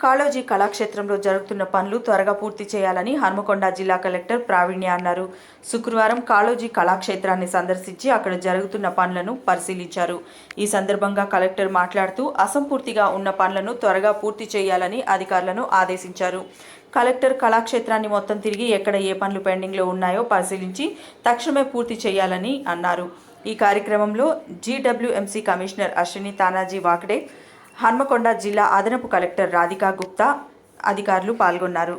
కాళోజీ కళాక్షేత్రంలో జరుగుతున్న పనులు త్వరగా పూర్తి చేయాలని హన్మకొండ జిల్లా కలెక్టర్ ప్రావీణ్య అన్నారు. శుక్రవారం కాళోజీ కళాక్షేత్రాన్ని సందర్శించి అక్కడ జరుగుతున్న పనులను పరిశీలించారు. ఈ సందర్భంగా కలెక్టర్ మాట్లాడుతూ అసంపూర్తిగా ఉన్న పనులను త్వరగా పూర్తి చేయాలని అధికారులను ఆదేశించారు. కలెక్టర్ కళాక్షేత్రాన్ని మొత్తం తిరిగి ఎక్కడ ఏ పనులు పెండింగ్లో ఉన్నాయో పరిశీలించి తక్షణమే పూర్తి చేయాలని అన్నారు. ఈ కార్యక్రమంలో జీడబ్ల్యూఎంసీ కమిషనర్ అశ్విని తానాజీ వాకడే, హన్మకొండ జిల్లా అదనపు కలెక్టర్ రాధికా గుప్తా అధికారులు పాల్గొన్నారు.